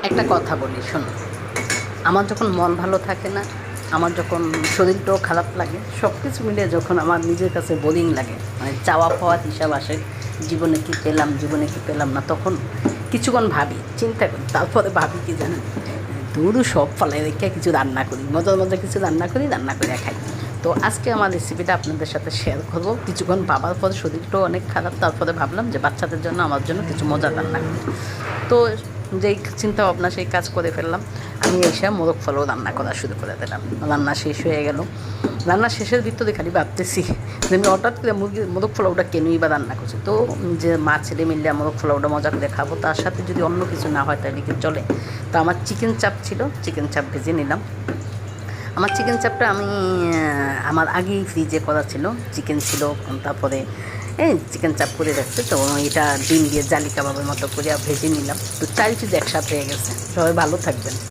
একটা কথা বলি শোনো, আমার যখন মন ভালো থাকে না, আমার যখন শরীরটাও খারাপ লাগে, সব কিছু মিলিয়ে যখন আমার নিজের কাছে বোরিং লাগে, মানে চাওয়া পাওয়ার হিসাব আসে, জীবনে কী পেলাম জীবনে কী পেলাম না, তখন কিছুক্ষণ ভাবি, চিন্তা করি, তারপরে ভাবি কি জানেন, দূর সব ফলাই রেখে কিছু রান্না করি, মজার মজার কিছু রান্না করে খাই। তো আজকে আমার রেসিপিটা আপনাদের সাথে শেয়ার করবো। কিছুক্ষণ ভাবার পরে শরীরটাও অনেক খারাপ, তারপরে ভাবলাম যে বাচ্চাদের জন্য আমার জন্য কিছু মজার রান্না করি। তো যেই চিন্তা ভাবনা সেই কাজ করে ফেললাম। আমি এসে মোরগ পোলাও রান্না করা শুরু করে দিলাম। রান্না শেষ হয়ে গেল। রান্না শেষের ভিতরে খালি ভাবতেছি যে আমি হঠাৎ করে মোরগ পোলাওটা কেনই বা রান্না করছি। তো যে মা ছেলে মিললে মোরগ পোলাওটা মজা করে খাবো, তার সাথে যদি অন্য কিছু না হয় তাহলে কি চলে। তো আমার চিকেন চাপ ছিল, চিকেন চাপ ভেজে নিলাম। আমার চিকেন চাপটা আমি আমার আগেই ফ্রিজে করা ছিল, চিকেন ছিল, তারপরে এই চিকেন চাপ করে রাখছে। তো এটা ডিম দিয়ে জালি কাবাবের মতো করে ভেজে নিলাম। তো 4 পিস একসাথে হয়ে গেছে। সবাই ভালো থাকবেন।